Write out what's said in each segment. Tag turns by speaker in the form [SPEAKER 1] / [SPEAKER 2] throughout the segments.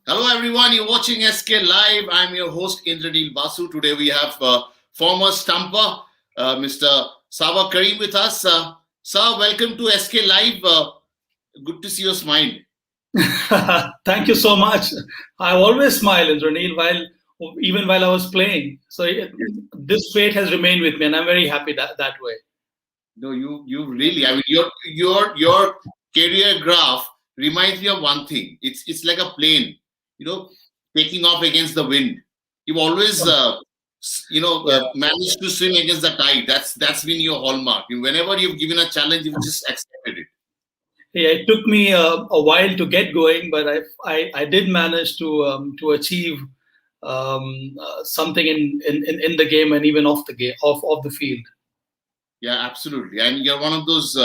[SPEAKER 1] Hello, everyone. You're watching SK Live. I'm your host, Indranil Basu. Today we have former stumper, Mr. Saba Karim with us. Sir, welcome to SK Live. Good to see your smile.
[SPEAKER 2] Thank you so much. I always smile, Indranil, even while I was playing. This trait has remained with me, and I'm very happy that way.
[SPEAKER 1] No, you really. I mean, your career graph reminds me of one thing. It's like a plane, you know, taking off against the wind. You've always,
[SPEAKER 2] Yeah.
[SPEAKER 1] managed to swim against the tide. That's been your hallmark. Whenever you've given a challenge, you've just accepted it.
[SPEAKER 2] Yeah, it took me a while to get going, but I did manage to achieve something in the game and even off the game, off the field.
[SPEAKER 1] Yeah, absolutely. And you're one of those,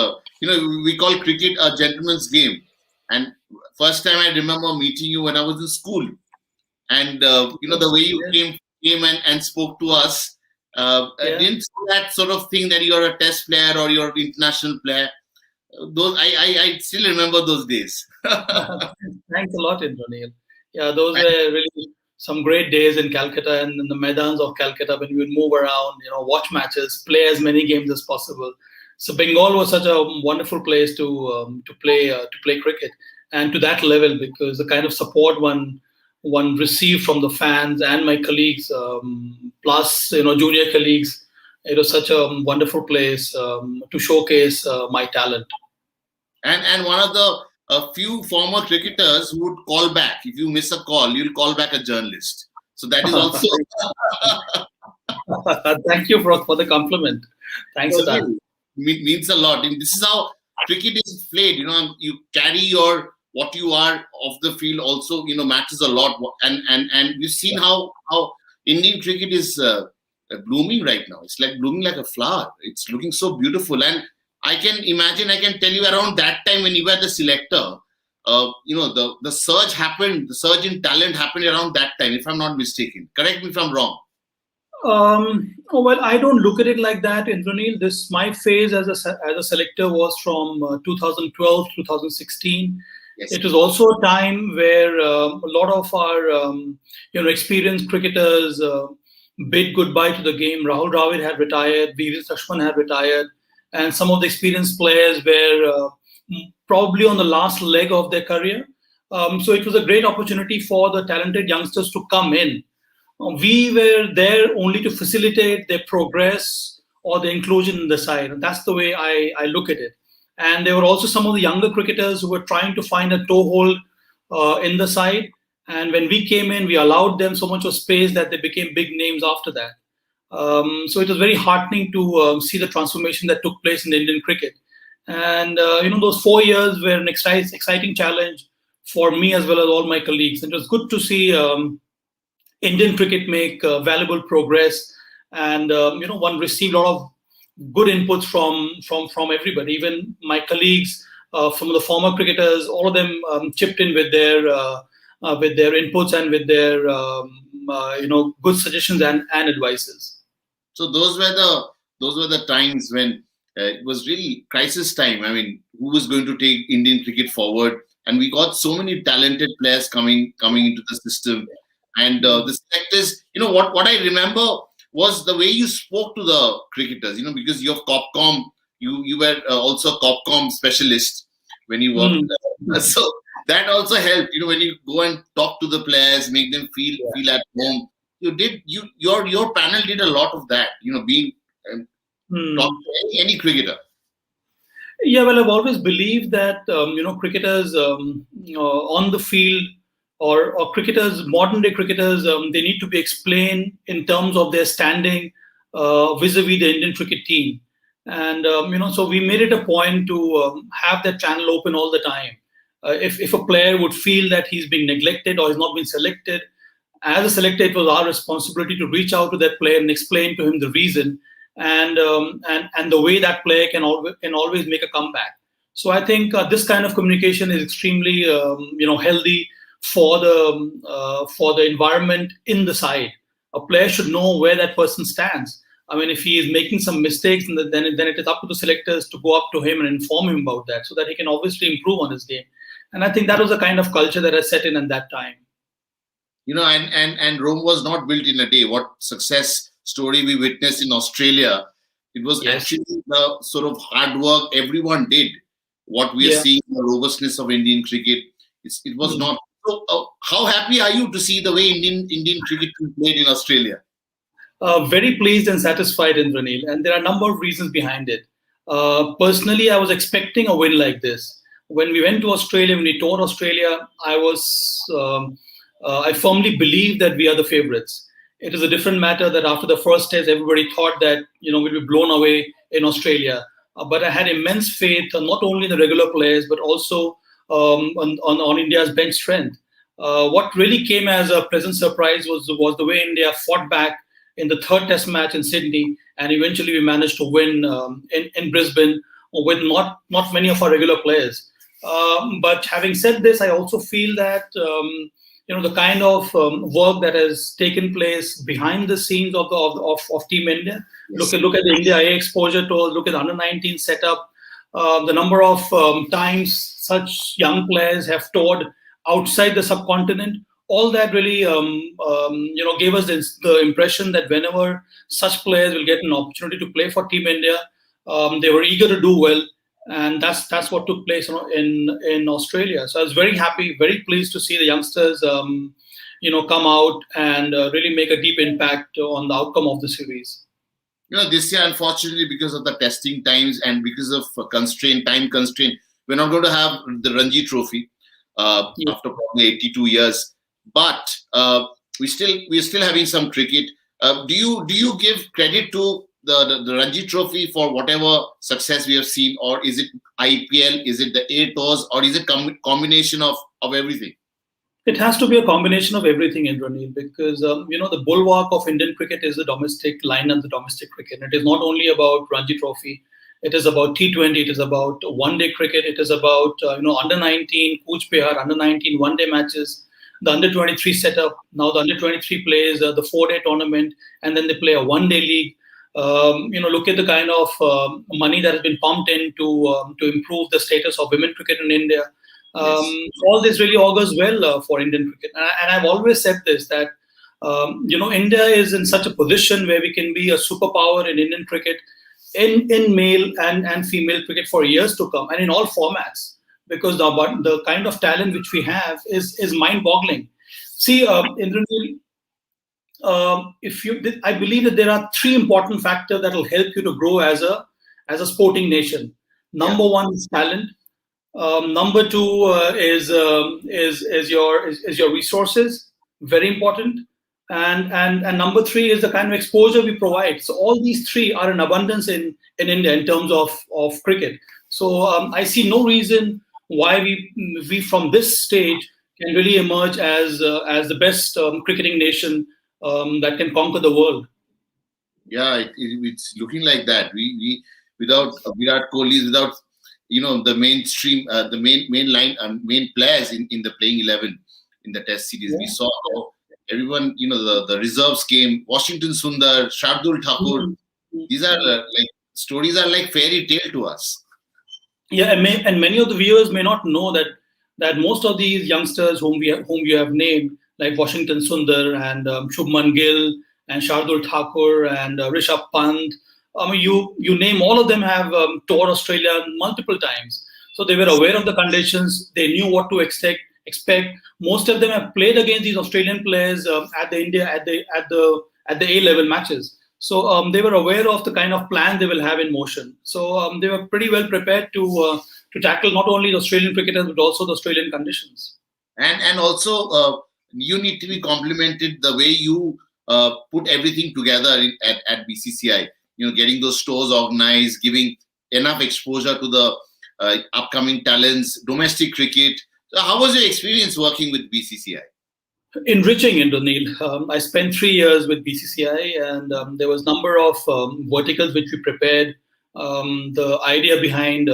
[SPEAKER 1] we call cricket a gentleman's game. And first time I remember meeting you when I was in school. And, the way you
[SPEAKER 2] Yes.
[SPEAKER 1] came and spoke to us, I
[SPEAKER 2] Yeah.
[SPEAKER 1] didn't see that sort of thing that you're a test player or you're an international player. Those I still remember those days.
[SPEAKER 2] Thanks a lot, Indranil. Yeah, those were really some great days in Calcutta and in the Maidans of Calcutta when we would move around, watch matches, play as many games as possible. So Bengal was such a wonderful place to play cricket, and to that level, because the kind of support one received from the fans and my colleagues, plus junior colleagues. It was such a wonderful place to showcase my talent.
[SPEAKER 1] And one of the a few former cricketers who would call back. If you miss a call, you'll call back a journalist. So that is also
[SPEAKER 2] Thank you for the compliment. Thanks
[SPEAKER 1] no,
[SPEAKER 2] for that.
[SPEAKER 1] really, means a lot. And this is how cricket is played. And you carry your what you are off the field also. Matters a lot. And we've seen how Indian cricket is blooming right now. It's like blooming like a flower. It's looking so beautiful. And I can imagine. I can tell you around that time when you were the selector. The surge happened. The surge in talent happened around that time. If I'm not mistaken, correct me if I'm wrong.
[SPEAKER 2] Oh, well, I don't look at it like that, Indranil. This my phase as a selector was from 2012 2016.
[SPEAKER 1] Yes.
[SPEAKER 2] It was also a time where a lot of our experienced cricketers bid goodbye to the game. Rahul Dravid had retired, Veer Sashman had retired, and some of the experienced players were probably on the last leg of their career. So it was a great opportunity for the talented youngsters to come in. We were there only to facilitate their progress or their inclusion in the side. And that's the way I look at it. And there were also some of the younger cricketers who were trying to find a toehold in the side. And when we came in, we allowed them so much of space that they became big names after that. So it was very heartening to see the transformation that took place in Indian cricket. And those 4 years were an exciting challenge for me as well as all my colleagues. And it was good to see Indian cricket make valuable progress, and one received a lot of good inputs from everybody. Even my colleagues from the former cricketers, all of them chipped in with their inputs and with their good suggestions and advices.
[SPEAKER 1] So those were the times when it was really crisis time. I mean, who was going to take Indian cricket forward? And we got so many talented players coming into the system. And the selectors, what I remember was the way you spoke to the cricketers. Because you're Copcom, you were also a Copcom specialist when you worked.
[SPEAKER 2] Mm.
[SPEAKER 1] So that also helped. When you go and talk to the players, make them feel at home. Your panel did a lot of that. Being talk
[SPEAKER 2] Mm.
[SPEAKER 1] to any cricketer.
[SPEAKER 2] Yeah, well, I've always believed that cricketers on the field, or cricketers, modern day cricketers, they need to be explained in terms of their standing vis-a-vis the Indian cricket team, and so we made it a point to have that channel open all the time. If a player would feel that he's being neglected or he's not been selected, as a selector, it was our responsibility to reach out to that player and explain to him the reason, and the way that player can always make a comeback. So I think this kind of communication is extremely healthy for the environment in the side. A player should know where that person stands. I mean, if he is making some mistakes, then it is up to the selectors to go up to him and inform him about that, so that he can obviously improve on his game. And I think that was the kind of culture that I set in at that time.
[SPEAKER 1] And Rome was not built in a day. What success story we witnessed in Australia, it was
[SPEAKER 2] Yes.
[SPEAKER 1] actually the sort of hard work everyone did. What we are
[SPEAKER 2] Yeah.
[SPEAKER 1] seeing, the robustness of Indian cricket, it was
[SPEAKER 2] Mm.
[SPEAKER 1] not. So, how happy are you to see the way Indian cricket team played in Australia?
[SPEAKER 2] Very pleased and satisfied, Indranil, and there are a number of reasons behind it. Personally, I was expecting a win like this. When we went to Australia, when we toured Australia, I firmly believe that we are the favorites. It is a different matter that after the first test, everybody thought that we'd be blown away in Australia. But I had immense faith, not only in the regular players but also on India's bench strength. What really came as a pleasant surprise was the way India fought back in the third test match in Sydney, and eventually we managed to win in Brisbane with not many of our regular players. But having said this, I also feel that the kind of work that has taken place behind the scenes of Team India.
[SPEAKER 1] Yes.
[SPEAKER 2] Look at the India A exposure tours. Look at the under 19 setup. The number of times such young players have toured outside the subcontinent, all that really gave us the impression that whenever such players will get an opportunity to play for Team India, they were eager to do well, and that's what took place in Australia. So I was very happy, very pleased to see the youngsters come out and really make a deep impact on the outcome of the series.
[SPEAKER 1] This year, unfortunately, because of the testing times and because of time constraint, we're not going to have the Ranji Trophy
[SPEAKER 2] Yeah.
[SPEAKER 1] after probably 82 years. But we're still having some cricket. Do you give credit to the Ranji Trophy for whatever success we have seen, or is it IPL? Is it the A tours, or is it combination of everything?
[SPEAKER 2] It has to be a combination of everything, Indranil, because the bulwark of Indian cricket is the domestic line and the domestic cricket. It is not only about Ranji Trophy; it is about T20. It is about one-day cricket. It is about under 19 Kuch Behar, under 19 one-day matches, the under 23 setup. Now the under 23 plays the 4-day tournament, and then they play a one-day league. Look at the kind of money that has been pumped in to improve the status of women cricket in India.
[SPEAKER 1] Yes.
[SPEAKER 2] All this really augurs well for Indian cricket. And I've always said this, that India is in such a position where we can be a superpower in Indian cricket, in male and female cricket for years to come, and in all formats, because the kind of talent which we have is mind-boggling. See, Indranil, I believe that there are three important factors that will help you to grow as a sporting nation.
[SPEAKER 1] Yeah.
[SPEAKER 2] Number one is talent. Number two is your resources, very important, and number three is the kind of exposure we provide. So all these three are in abundance in India in terms of cricket. So I see no reason why we from this stage can really emerge as the best cricketing nation that can conquer the world.
[SPEAKER 1] Yeah, it's looking like that. We without Virat Kohli, without the mainstream, the main line, main players in the playing 11 in the Test series.
[SPEAKER 2] Yeah.
[SPEAKER 1] We saw how everyone, the reserves came. Washington Sundar, Shardul Thakur.
[SPEAKER 2] Mhm.
[SPEAKER 1] These are like stories are like fairy tale to us.
[SPEAKER 2] Yeah, and many of the viewers may not know that most of these youngsters whom you have named, like Washington Sundar and Shubman Gill and Shardul Thakur and Rishabh Pant, I mean, you name all of them have toured Australia multiple times, so they were aware of the conditions. They knew what to expect. Most of them have played against these Australian players at the India at the A level matches. So they were aware of the kind of plan they will have in motion. So they were pretty well prepared to tackle not only the Australian cricketers but also the Australian conditions.
[SPEAKER 1] And also you need to be complimented the way you put everything together at BCCI. Getting those stores organized, giving enough exposure to the upcoming talents, domestic cricket. So how was your experience working with BCCI?
[SPEAKER 2] Enriching, Indranil. I spent 3 years with BCCI, and there was a number of verticals which we prepared. The idea behind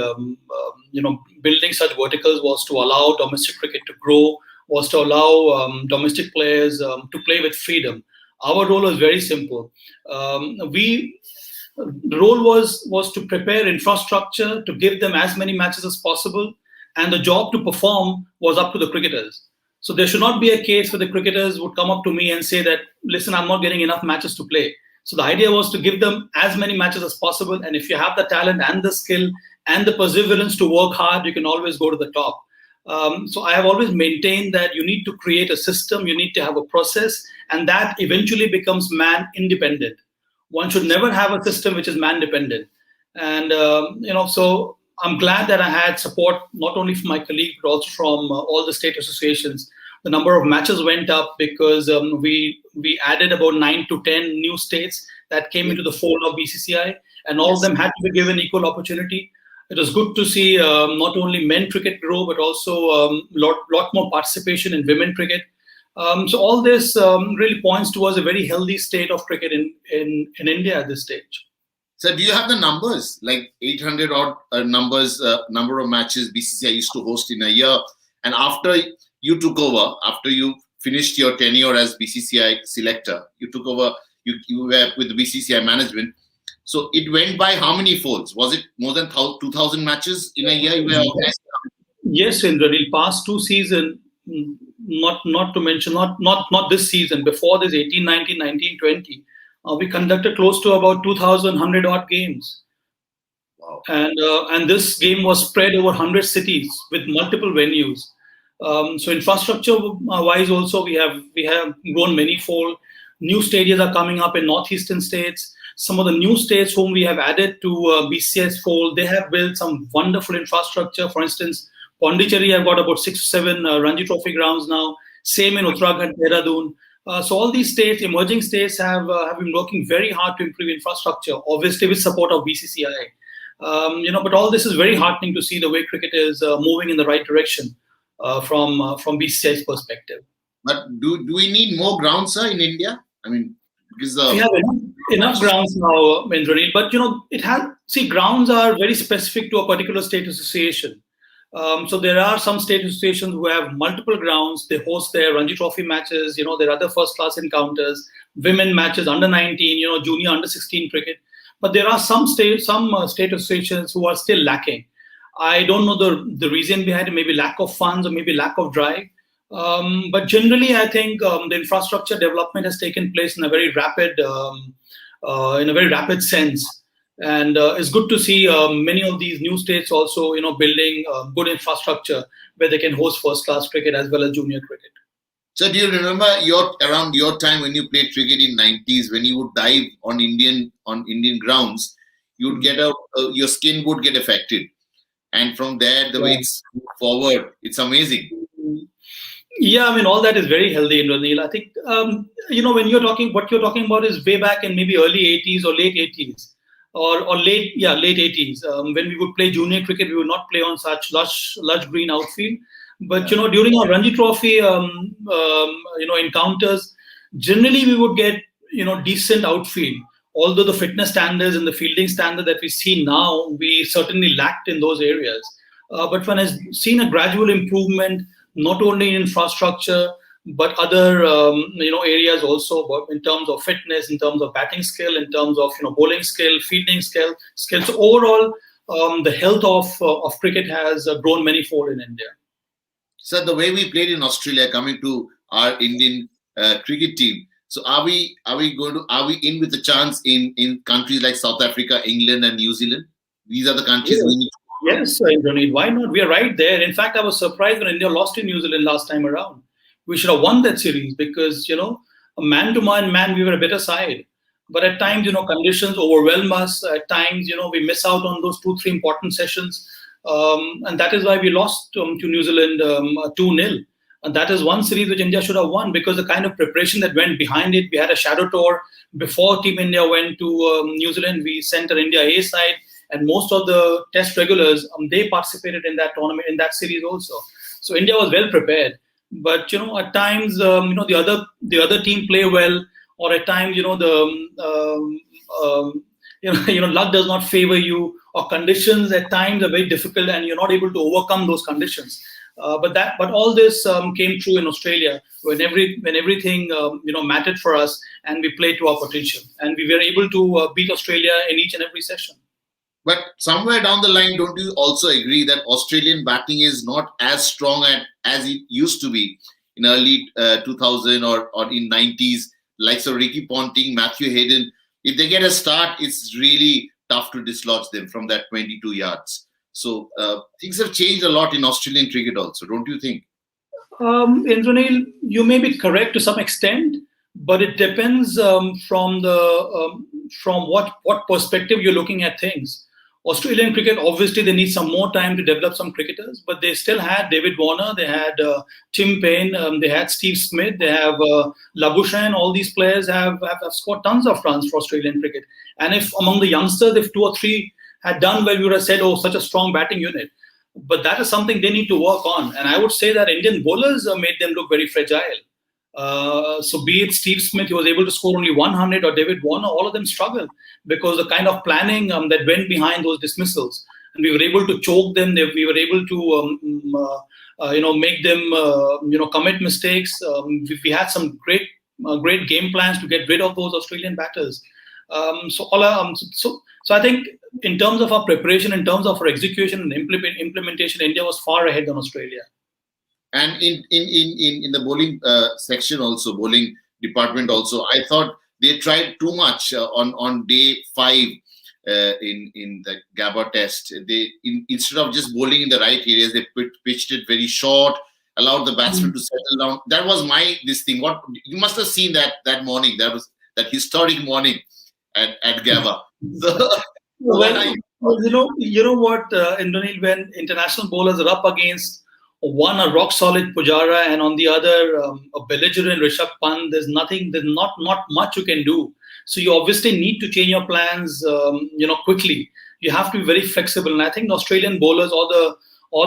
[SPEAKER 2] building such verticals was to allow domestic cricket to grow, was to allow domestic players to play with freedom. Our role was very simple. The role was to prepare infrastructure to give them as many matches as possible, and the job to perform was up to the cricketers. So there should not be a case where the cricketers would come up to me and say that, listen, I'm not getting enough matches to play. So the idea was to give them as many matches as possible. And if you have the talent and the skill and the perseverance to work hard, you can always go to the top. So I have always maintained that you need to create a system, you need to have a process, and that eventually becomes man independent. One should never have a system which is man dependent. And so I'm glad that I had support not only from my colleague but also from all the state associations. The number of matches went up because we added about 9 to 10 new states that came into the fold of BCCI, and all of them had to be given equal opportunity. It was good to see not only men cricket grow, but also lot more participation in women cricket. So all this really points towards a very healthy state of cricket in India at this stage.
[SPEAKER 1] So do you have the numbers, like 800 odd number of matches BCCI used to host in a year? And after you took over, after you finished your tenure as BCCI selector, you took over, you were with the BCCI management. So it went by how many folds? Was it more than 2,000 matches in a year?
[SPEAKER 2] Yes, Indranil, past 2 seasons, not to mention, not this season, before this 18, 19, 19, 20, we conducted close to about 2,100 odd games.
[SPEAKER 1] Wow.
[SPEAKER 2] And this game was spread over 100 cities with multiple venues. So infrastructure wise also, we have grown manyfold. New stadiums are coming up in northeastern states. Some of the new states whom we have added to BCCI's fold, they have built some wonderful infrastructure. For instance, Pondicherry have got about 6 to 7 Ranji Trophy grounds now. Same in Uttarakhand, Dehradun. So all these states, emerging states, have been working very hard to improve infrastructure, obviously with support of BCCI. But all this is very heartening to see the way cricket is moving in the right direction from BCCI's perspective.
[SPEAKER 1] But do we need more grounds, sir, in India? I mean, because
[SPEAKER 2] we have enough grounds now, Indranil. But grounds are very specific to a particular state association. So there are some state associations who have multiple grounds. They host their Ranji Trophy matches. There are other first-class encounters, women matches, under 19, junior, under 16 cricket. But there are some state associations who are still lacking. I don't know the reason behind it. Maybe lack of funds or maybe lack of drive. But generally, I think the infrastructure development has taken place in a very rapid sense. And it's good to see many of these new states also, building good infrastructure where they can host first-class cricket as well as junior cricket.
[SPEAKER 1] So, do you remember around your time when you played cricket in 90s, when you would dive on Indian grounds, you would get your skin would get affected, and from there the way it's moved forward, it's amazing.
[SPEAKER 2] Yeah, I mean, all that is very healthy, Indranil. I think when what you're talking about is way back in maybe early 80s or late 80s. Or late 80s. When we would play junior cricket, we would not play on such lush green outfield. But during our Ranji Trophy, encounters, generally we would get decent outfield. Although the fitness standards and the fielding standard that we see now, we certainly lacked in those areas. But one has seen a gradual improvement, not only in infrastructure, but other areas also, in terms of fitness, in terms of batting skill, in terms of bowling skill, fielding skill. So overall, the health of cricket has grown manifold in India.
[SPEAKER 1] So the way we played in Australia, coming to our Indian cricket team. So are we in with a chance in countries like South Africa, England, and New Zealand? These are the countries we need.
[SPEAKER 2] Yes, Indranil, why not? We are right there. In fact, I was surprised when India lost in New Zealand last time around. We should have won that series because, a man-to-man, we were a better side. But at times, conditions overwhelm us. At times, we miss out on those 2-3 important sessions. And that is why we lost to New Zealand 2-0. And that is one series which India should have won because the kind of preparation that went behind it. We had a shadow tour before Team India went to New Zealand. We sent an India A side, and most of the test regulars, they participated in that tournament, in that series also. So India was well prepared. But at times, the other team play well, or at times, luck does not favor you, or conditions at times are very difficult, and you're not able to overcome those conditions. But all this came true in Australia when everything mattered for us, and we played to our potential, and we were able to beat Australia in each and every session.
[SPEAKER 1] But somewhere down the line, don't you also agree that Australian batting is not as strong as it used to be? in early 2000 or in 90s, likes of Ricky Ponting, Matthew Hayden, if they get a start, it's really tough to dislodge them from that 22 yards. So things have changed a lot in Australian cricket also, don't you think?
[SPEAKER 2] Indranil, you may be correct to some extent, but it depends from what perspective you're looking at things. Australian cricket, obviously, they need some more time to develop some cricketers, but they still had David Warner, they had Tim Payne, they had Steve Smith, they have Labuschagne. All these players have scored tons of runs for Australian cricket. And if among the youngsters, if two or three had done well, we would have said, oh, such a strong batting unit. But that is something they need to work on. And I would say that Indian bowlers made them look very fragile. So be it Steve Smith, who was able to score only 100, or David Warner, all of them struggled because the kind of planning that went behind those dismissals. And we were able to choke them. We were able to, make them, commit mistakes. We had some great game plans to get rid of those Australian batters. So I think in terms of our preparation, in terms of our execution and implementation, India was far ahead than Australia.
[SPEAKER 1] And in the bowling section also, bowling department also, I thought they tried too much on day 5 in the Gabba test. They instead of just bowling in the right areas, they pitched it very short, allowed the batsman to settle down. That was this thing. What you must have seen that morning. That was that historic morning at Gabba. So,
[SPEAKER 2] you know what, Indranil, when international bowlers are up against one a rock solid Pujara and on the other a belligerent Rishabh Pant, there's not much you can do. So you obviously need to change your plans, quickly. You have to be very flexible. And I think the Australian bowlers or the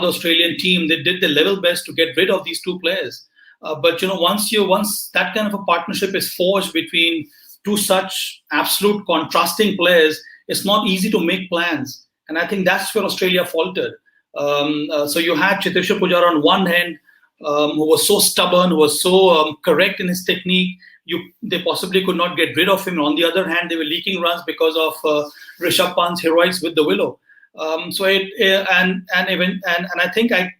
[SPEAKER 2] Australian team, they did their level best to get rid of these two players. But once that kind of a partnership is forged between two such absolute contrasting players, it's not easy to make plans. And I think that's where Australia faltered. So you had Cheteshwar Pujara on one hand, who was so stubborn, who was so correct in his technique. They possibly could not get rid of him. On the other hand, they were leaking runs because of Rishabh Pant's heroics with the willow. And I think I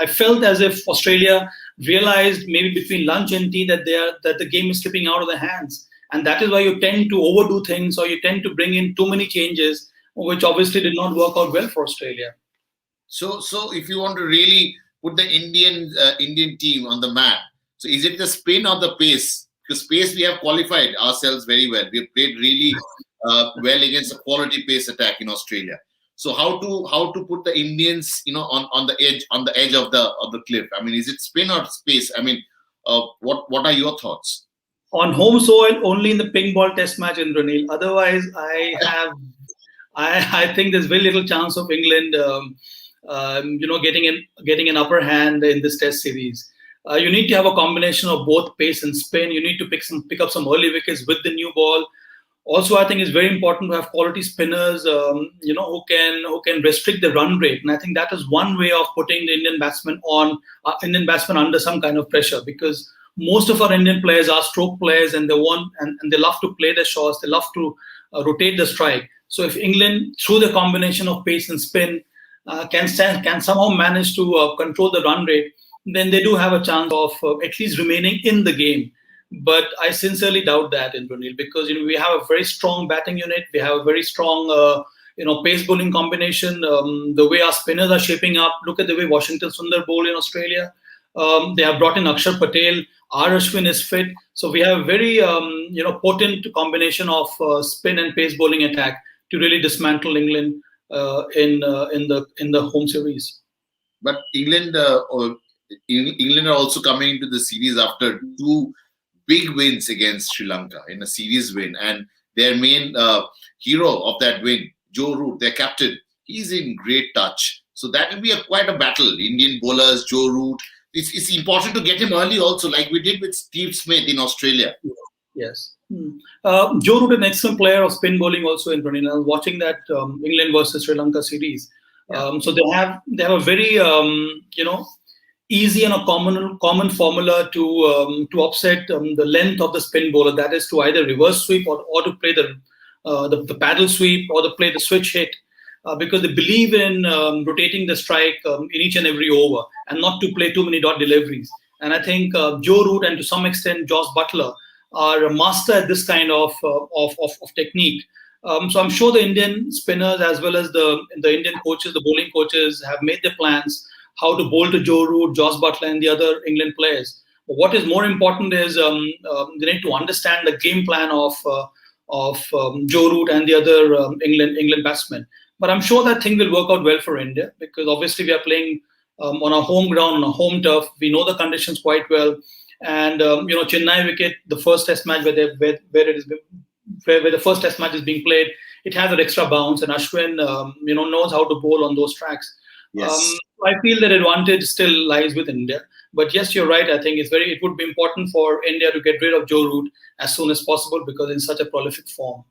[SPEAKER 2] felt as if Australia realized maybe between lunch and tea that the game is slipping out of their hands, and that is why you tend to overdo things or you tend to bring in too many changes, which obviously did not work out well for Australia.
[SPEAKER 1] So if you want to really put the Indian team on the map, so is it the spin or the pace? Because pace, we have qualified ourselves very well. We have played really well against a quality pace attack in Australia. So how to put the Indians, on the edge of the cliff? I mean, is it spin or space? I mean, what are your thoughts?
[SPEAKER 2] On home soil, only in the pink ball test match in Ranil. Otherwise, I think there's very little chance of England, getting an upper hand in this test series. You need to have a combination of both pace and spin. You need to pick up some early wickets with the new ball. Also, I think it's very important to have quality spinners, who can restrict the run rate. And I think that is one way of putting the Indian batsmen under some kind of pressure, because most of our Indian players are stroke players, and they love to play the shots. They love to rotate the strike. So if England, through the combination of pace and spin, can somehow manage to control the run rate, then they do have a chance of at least remaining in the game. But I sincerely doubt that, Indranil, because we have a very strong batting unit. We have a very strong pace bowling combination. The way our spinners are shaping up. Look at the way Washington Sundar bowled in Australia. They have brought in Akshar Patel. R. Ashwin is fit. So we have a very potent combination of spin and pace bowling attack to really dismantle England in the home series.
[SPEAKER 1] But England are also coming into the series after 2 big wins against Sri Lanka in a series win, and their main hero of that win, Joe Root, their captain, he's in great touch. So that will be quite a battle. Indian bowlers, Joe Root. It's important to get him early also, like we did with Steve Smith in Australia.
[SPEAKER 2] Yes. Joe Root, an excellent player of spin bowling also in Brunei. I was watching that England versus Sri Lanka series. So they have a very easy and a common formula to upset the length of the spin bowler. That is to either reverse sweep or to play the paddle sweep or to play the switch hit. Because they believe in rotating the strike in each and every over and not to play too many dot deliveries. And I think Joe Root and to some extent Josh Butler are a master at this kind of technique. So I'm sure the Indian spinners as well as the Indian coaches, the bowling coaches, have made their plans how to bowl to Joe Root, Josh Butler, and the other England players. But what is more important is they need to understand the game plan of Joe Root and the other England batsmen. But I'm sure that thing will work out well for India because obviously we are playing on our home ground, on our home turf. We know the conditions quite well. And Chennai wicket, the first Test match where it is where the first Test match is being played, it has an extra bounce, and Ashwin knows how to bowl on those tracks.
[SPEAKER 1] Yes.
[SPEAKER 2] I feel that advantage still lies with India. But yes, you're right. I think it would be important for India to get rid of Joe Root as soon as possible because in such a prolific form.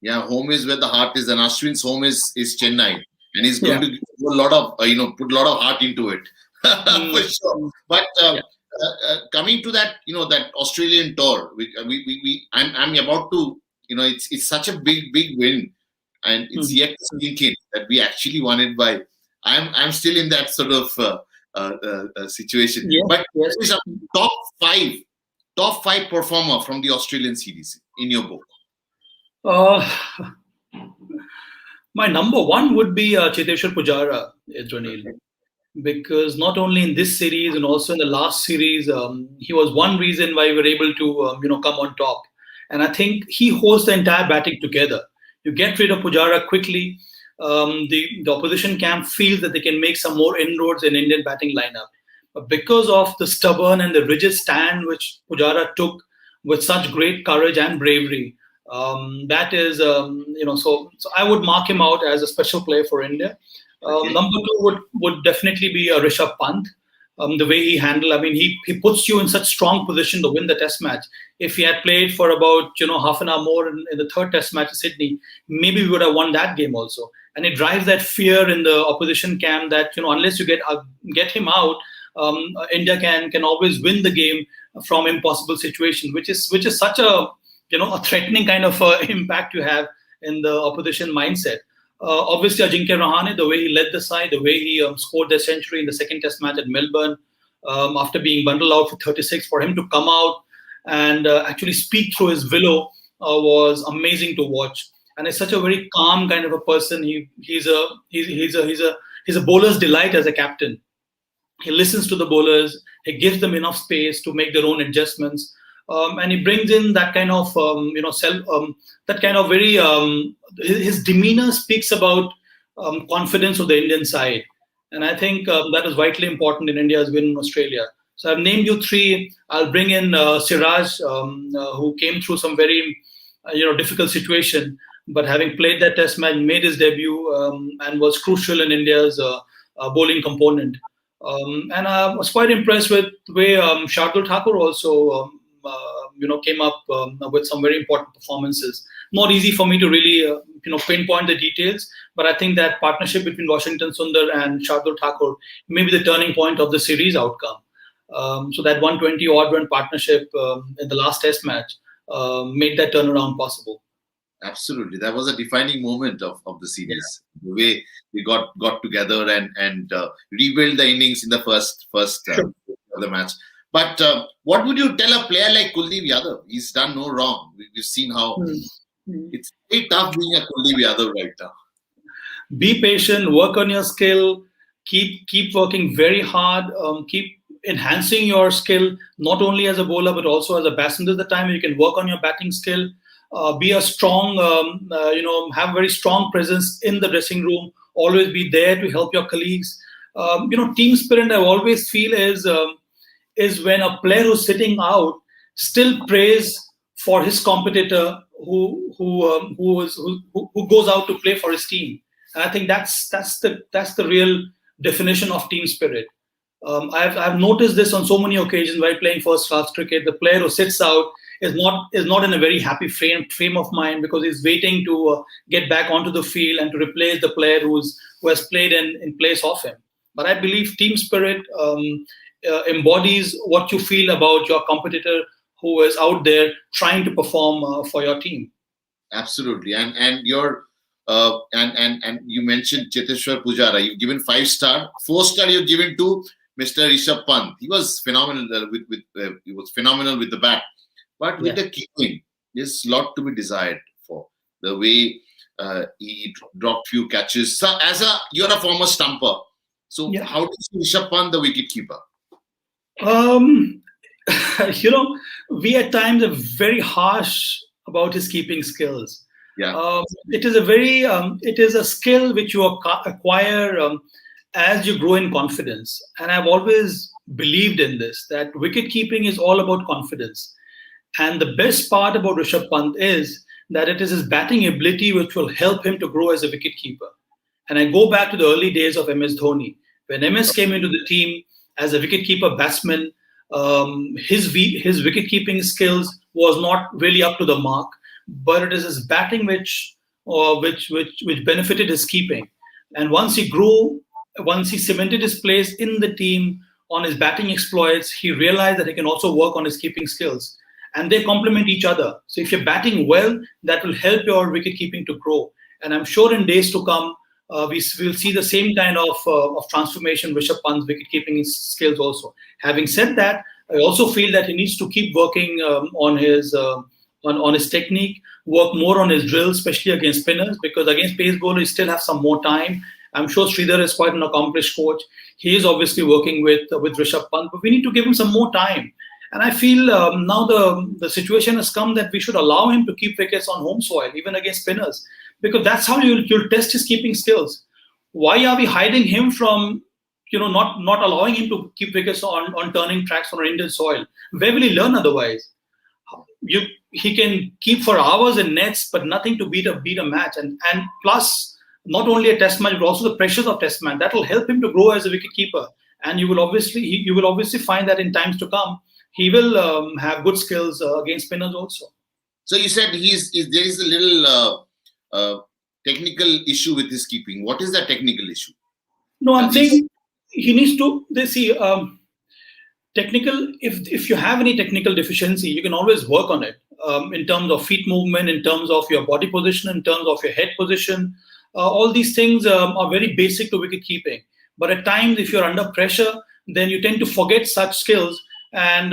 [SPEAKER 1] Yeah, home is where the heart is, and Ashwin's home is Chennai, and he's going
[SPEAKER 2] Yeah.
[SPEAKER 1] to put a lot of put a lot of heart into it for sure. But coming to that, that Australian tour, I'm about to, it's such a big win, and it's yet to sink in that we actually won it by. I'm still in that sort of situation.
[SPEAKER 2] Yes,
[SPEAKER 1] But
[SPEAKER 2] yes.
[SPEAKER 1] there is a top five performer from the Australian series in your book.
[SPEAKER 2] My number one would be Cheteshwar Pujara, Ranil, because not only in this series and also in the last series, he was one reason why we were able to come on top. And I think he holds the entire batting together. You get rid of Pujara quickly, the opposition camp feels that they can make some more inroads in Indian batting lineup. But because of the stubborn and the rigid stand which Pujara took with such great courage and bravery, that is, so I would mark him out as a special player for India.
[SPEAKER 1] Okay.
[SPEAKER 2] Number two would definitely be Rishabh Pant. The way he handled, I mean, he puts you in such strong position to win the Test match. If he had played for about half an hour more in the third Test match in Sydney, maybe we would have won that game also. And it drives that fear in the opposition camp that unless you get him out, India can always win the game from impossible situation, which is such a a threatening kind of impact you have in the opposition mindset. Obviously, Ajinkya Rahane, the way he led the side, the way he scored the century in the second Test match at Melbourne, after being bundled out for 36, for him to come out and actually speak through his willow was amazing to watch. And he's such a very calm kind of a person. He's a bowler's delight as a captain. He listens to the bowlers. He gives them enough space to make their own adjustments. And he brings in that kind of that kind of very his demeanor speaks about confidence of the Indian side, and I think that is vitally important in India's win in Australia. So I've named you three. I'll bring in Siraj, who came through some very difficult situation, but having played that Test match, made his debut and was crucial in India's bowling component. And I was quite impressed with the way Shardul Thakur also. Came up with some very important performances. Not easy for me to really, pinpoint the details, but I think that partnership between Washington Sundar and Shardul Thakur may be the turning point of the series outcome. So that 120 odd run partnership in the last Test match made that turnaround possible.
[SPEAKER 1] Absolutely, that was a defining moment of the series. Yeah. The way we got together and rebuild the innings in the first
[SPEAKER 2] Sure.
[SPEAKER 1] of the match. But what would you tell a player like Kuldeep Yadav? He's done no wrong. We've seen how it's very tough being a Kuldeep Yadav right now.
[SPEAKER 2] Be patient, work on your skill, keep working very hard, keep enhancing your skill, not only as a bowler, but also as a batsman. There's the time you can work on your batting skill, be a strong, have very strong presence in the dressing room, always be there to help your colleagues. Team spirit, I always feel is when a player who's sitting out still prays for his competitor who goes out to play for his team. And I think that's the real definition of team spirit. I've noticed this on so many occasions while playing first class cricket. The player who sits out is not in a very happy frame of mind because he's waiting to get back onto the field and to replace the player who has played in place of him. But I believe team spirit embodies what you feel about your competitor who is out there trying to perform for your team.
[SPEAKER 1] Absolutely, and your and you mentioned Cheteshwar Pujara. You've given 5-star, 4-star. You've given to Mr. Rishabh Pant. He was phenomenal he was phenomenal with the bat, but with
[SPEAKER 2] Yeah.
[SPEAKER 1] the keeping, there's a lot to be desired for the way he dropped few catches. So, you're a former stumper, so
[SPEAKER 2] Yeah.
[SPEAKER 1] how do you see Rishabh Pant, the wicket keeper?
[SPEAKER 2] Um, we at times are very harsh about his keeping skills.
[SPEAKER 1] Yeah,
[SPEAKER 2] It is a skill which you acquire as you grow in confidence. And I've always believed in this, that wicket keeping is all about confidence. And the best part about Rishabh Pant is that it is his batting ability which will help him to grow as a wicketkeeper. And I go back to the early days of MS Dhoni. When MS came into the team as a wicketkeeper batsman, his wicketkeeping skills was not really up to the mark, but it is his batting which benefited his keeping. And once he cemented his place in the team on his batting exploits, he realized that he can also work on his keeping skills, and they complement each other. So if you're batting well, that will help your wicket keeping to grow. And I'm sure in days to come, will see the same kind of transformation Rishabh Pant's wicket keeping skills also. Having said that, I also feel that he needs to keep working on his technique, work more on his drills, especially against spinners, because against pace bowlers, he still have some more time. I'm sure Sridhar is quite an accomplished coach. He is obviously working with Rishabh Pant, but we need to give him some more time. And I feel now the situation has come that we should allow him to keep wickets on home soil, even against spinners, because that's how you'll test his keeping skills. Why are we hiding him from, not allowing him to keep wickets on turning tracks on our Indian soil? Where will he learn otherwise? He can keep for hours in nets, but nothing to beat a match. And plus, not only a test match, but also the pressures of test match. That will help him to grow as a wicket keeper. And you will obviously find that in times to come, he will have good skills against spinners also.
[SPEAKER 1] So you said there is a little technical issue with his keeping. What is that technical issue?
[SPEAKER 2] No, I'm saying he needs to. Technical. If you have any technical deficiency, you can always work on it in terms of feet movement, in terms of your body position, in terms of your head position. All these things are very basic to wicket keeping. But at times, if you're under pressure, then you tend to forget such skills, and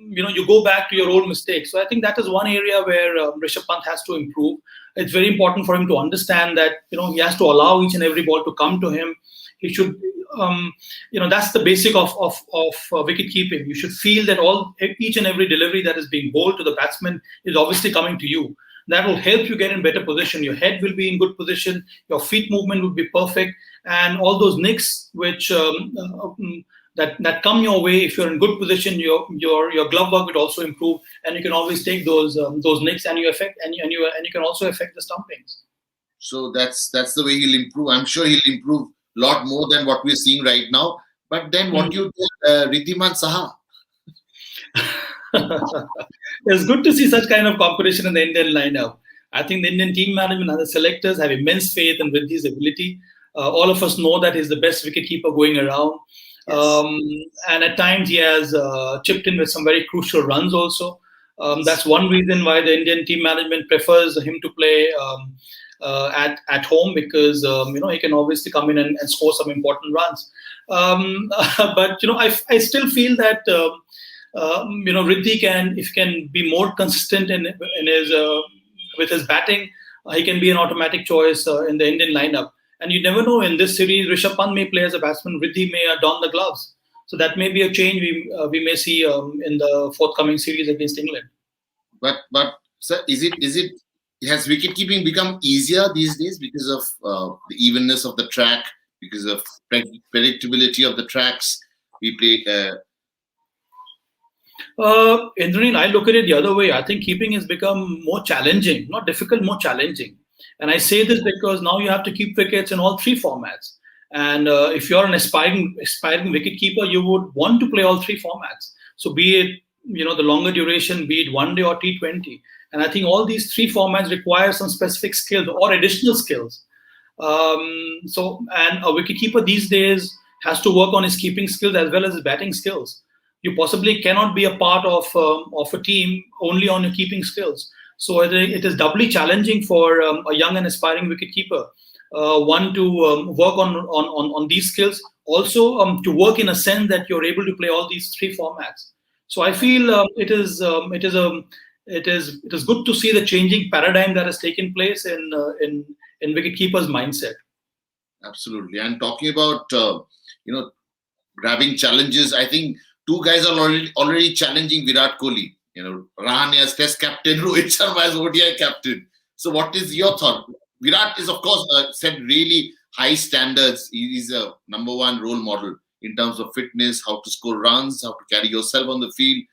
[SPEAKER 2] you go back to your old mistakes. So I think that is one area where Rishabh Pant has to improve. It's very important for him to understand that he has to allow each and every ball to come to him. He should, that's the basic of wicket keeping. You should feel that each and every delivery that is being bowled to the batsman is obviously coming to you. That will help you get in better position. Your head will be in good position. Your feet movement will be perfect, and all those nicks which that come your way, if you're in good position, your glove work would also improve, and you can always take those nicks and you can also affect the stumpings.
[SPEAKER 1] So that's the way he'll improve. I'm sure he'll improve a lot more than what we're seeing right now. But then what you tell Ridhiman Saha?
[SPEAKER 2] It's good to see such kind of competition in the Indian lineup. I think the Indian team management and the selectors have immense faith in Ridhi's ability. All of us know that he's the best wicketkeeper going around. Yes. And at times he has chipped in with some very crucial runs also. That's one reason why the Indian team management prefers him to play at home, because he can obviously come in and score some important runs. But I still feel that Riddhi can be more consistent in his with his batting. He can be an automatic choice in the Indian lineup. And you never know, in this series, Rishabh Pant may play as a batsman, Riddhi may don the gloves. So that may be a change we may see in the forthcoming series against England.
[SPEAKER 1] But sir, has wicket keeping become easier these days because of the evenness of the track, because of predictability of the tracks we play?
[SPEAKER 2] Indranil, I look at it the other way. I think keeping has become more challenging, not difficult, more challenging. And I say this because now you have to keep wickets in all three formats. And if you're an aspiring wicketkeeper, you would want to play all three formats. So be it the longer duration, be it one day or T20. And I think all these three formats require some specific skills or additional skills. And a wicketkeeper these days has to work on his keeping skills as well as his batting skills. You possibly cannot be a part of a team only on your keeping skills. So it is doubly challenging for a young and aspiring wicketkeeper. one to work on these skills, also to work in a sense that you're able to play all these three formats. So I feel it is good to see the changing paradigm that has taken place in wicketkeeper's mindset.
[SPEAKER 1] Absolutely. And talking about you know grabbing challenges, I think two guys are already challenging Virat Kohli. Rahane as Test captain, Rohit Sharma as ODI captain. So, what is your thought? Virat is, of course, set really high standards. He is a number one role model in terms of fitness, how to score runs, how to carry yourself on the field.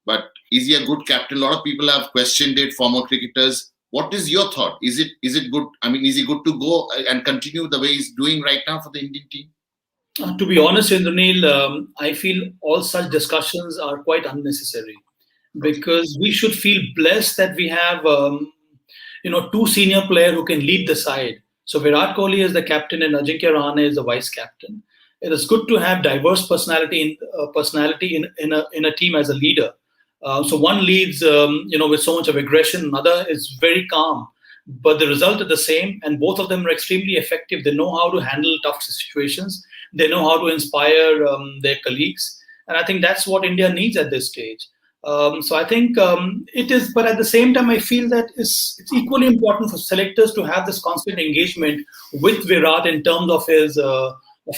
[SPEAKER 1] But is he a good captain? A lot of people have questioned it. Former cricketers. What is your thought? Is it good? I mean, is he good to go and continue the way he's doing right now for the Indian team?
[SPEAKER 2] To be honest, Indranil, I feel all such discussions are quite unnecessary,
[SPEAKER 1] Okay.
[SPEAKER 2] because we should feel blessed that we have two senior players who can lead the side. So Virat Kohli is the captain and Ajinkya Rahane is the vice captain. It is good to have diverse personality in a team as a leader. So one leads with so much of aggression, another is very calm, but the result is the same, and both of them are extremely effective. They know how to handle tough situations. They know how to inspire their colleagues, and I think that's what India needs at this stage. So I think it is, but at the same time, I feel that it's equally important for selectors to have this constant engagement with Virat in terms of his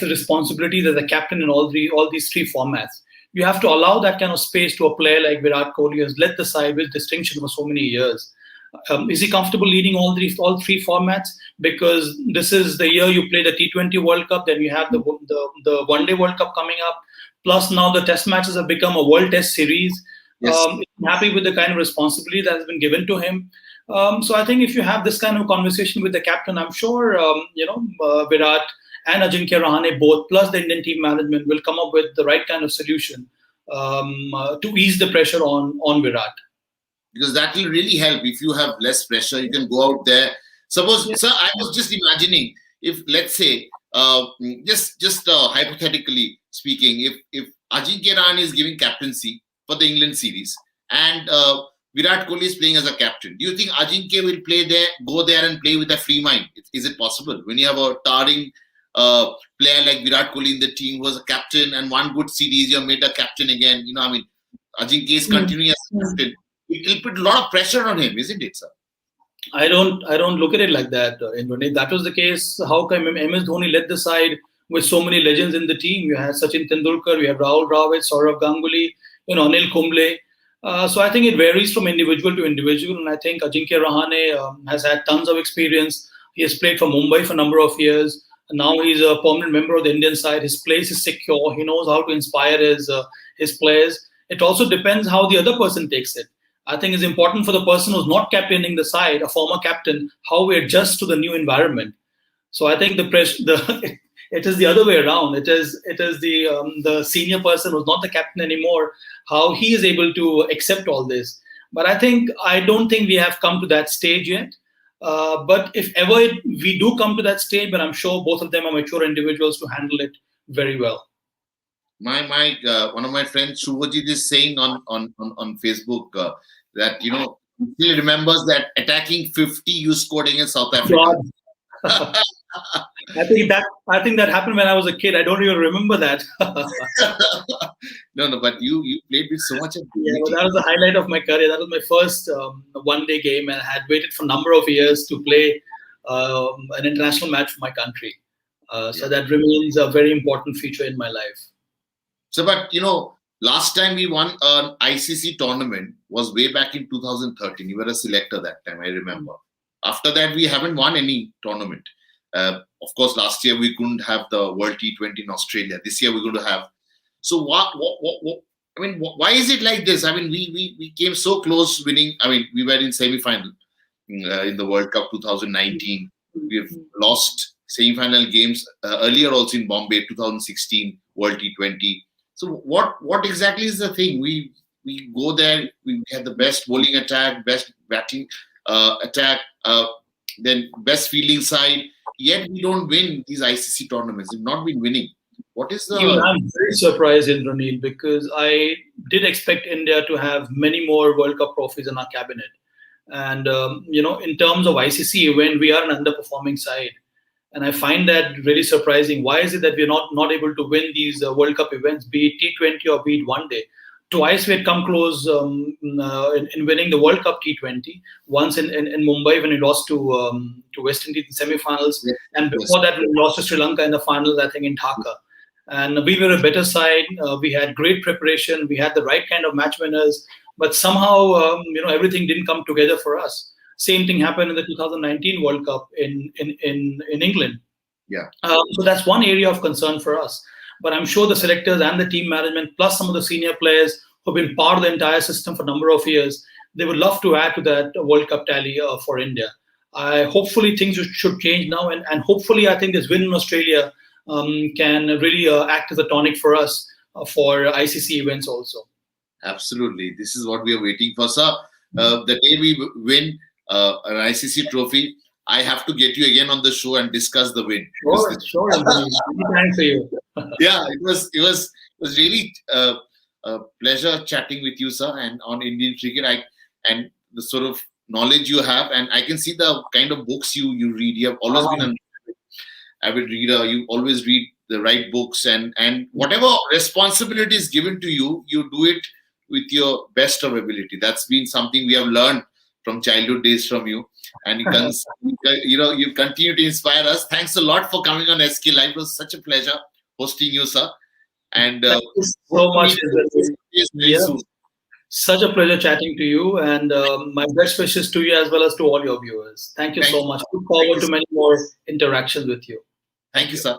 [SPEAKER 2] responsibilities as a captain in all these three formats. You have to allow that kind of space to a player like Virat Kohli, who has led the side with distinction for so many years. Is he comfortable leading all three formats? Because this is the year you play the T20 World Cup, then you have the One Day World Cup coming up. Plus now the Test matches have become a World Test series.
[SPEAKER 1] Yes.
[SPEAKER 2] I'm happy with the kind of responsibility that has been given to him. So I think if you have this kind of conversation with the captain, I'm sure Virat and Ajinkya Rahane both, plus the Indian team management, will come up with the right kind of solution to ease the pressure on Virat.
[SPEAKER 1] Because that will really help. If you have less pressure, you can go out there. Suppose,
[SPEAKER 2] Yeah.
[SPEAKER 1] sir, I was just imagining, if let's say, just hypothetically speaking, if Ajinkya Rahane is giving captaincy for the England series and Virat Kohli is playing as a captain, do you think Ajinkya will go there and play with a free mind? Is it possible when you have a towering player like Virat Kohli in the team who was a captain, and one good series you have made a captain again? Ajinkya is continuing as captain. It will put a lot of pressure on him, isn't it, sir?
[SPEAKER 2] I don't look at it like that. If that was the case, how come MS Dhoni led the side with so many legends in the team? You had Sachin Tendulkar, you had Rahul Dravid, Saurav Ganguly, Anil Kumble. So I think it varies from individual to individual, and I think Ajinkya Rahane has had tons of experience. He has played for Mumbai for a number of years. And now he's a permanent member of the Indian side. His place is secure. He knows how to inspire his players. It also depends how the other person takes it. I think it's important for the person who's not captaining the side, a former captain, how we adjust to the new environment. So I think it is the other way around. It is the senior person who's not the captain anymore, how he is able to accept all this. But I don't think we have come to that stage yet. But if ever we do come to that stage, but I'm sure both of them are mature individuals to handle it very well.
[SPEAKER 1] My one of my friends Shubhajit is saying on Facebook that he remembers that attacking 50 you scored against South Africa.
[SPEAKER 2] I think that happened when I was a kid. I don't even remember that.
[SPEAKER 1] No, but you played with so much ability.
[SPEAKER 2] Yeah, well, that was the highlight of my career. That was my first one-day game, and I had waited for a number of years to play an international match for my country. So that remains a very important feature in my life.
[SPEAKER 1] So, but last time we won an ICC tournament was way back in 2013. You were a selector that time, I remember. After that, we haven't won any tournament. Of course, last year we couldn't have the World T20 in Australia. This year we're going to have. So what? I mean, why is it like this? I mean, we came so close winning. I mean, we were in semi-final in the World Cup 2019. We've lost semi-final games earlier also in Bombay 2016 World T20. So what exactly is the thing? We go there, we had the best bowling attack, best batting attack, then best fielding side. Yet we don't win these ICC tournaments. We've not been winning. What is the?
[SPEAKER 2] Even I'm very surprised, Indranil, because I did expect India to have many more World Cup trophies in our cabinet. And in terms of ICC, when we are an underperforming side, And I find that really surprising. Why is it that we're not able to win these World Cup events, be it T20 or be it one day? Twice we had come close in winning the World Cup T20. Once in Mumbai when we lost to West Indies in semi-finals,
[SPEAKER 1] Yes,
[SPEAKER 2] and
[SPEAKER 1] yes.
[SPEAKER 2] before that we lost to Sri Lanka in the finals, I think in Dhaka. And we were a better side. We had great preparation. We had the right kind of match winners, but somehow everything didn't come together for us. Same thing happened in the 2019 World Cup in England.
[SPEAKER 1] Yeah.
[SPEAKER 2] So that's one area of concern for us. But I'm sure the selectors and the team management, plus some of the senior players who've been part of the entire system for a number of years, they would love to add to that World Cup tally for India. Hopefully things should change now, and hopefully I think this win in Australia can really act as a tonic for us for ICC events also.
[SPEAKER 1] Absolutely. This is what we are waiting for, sir. The day we win an ICC trophy, I have to get you again on the show and discuss the win.
[SPEAKER 2] Sure. Anytime for you.
[SPEAKER 1] Yeah, it was really a pleasure chatting with you, sir, and on Indian cricket. And the sort of knowledge you have, and I can see the kind of books you read. You have always been an avid reader. You always read the right books, and whatever responsibility is given to you, you do it with your best of ability. That's been something we have learned from childhood days from you, and you continue to inspire us. Thanks a lot for coming on SK Live. It was such a pleasure hosting you, sir. And
[SPEAKER 2] thank you so much.
[SPEAKER 1] Very soon.
[SPEAKER 2] Such a pleasure chatting to you, and my best wishes to you as well as to all your viewers. Thank you so much. Look forward to many more interactions with you.
[SPEAKER 1] Thank you, sir.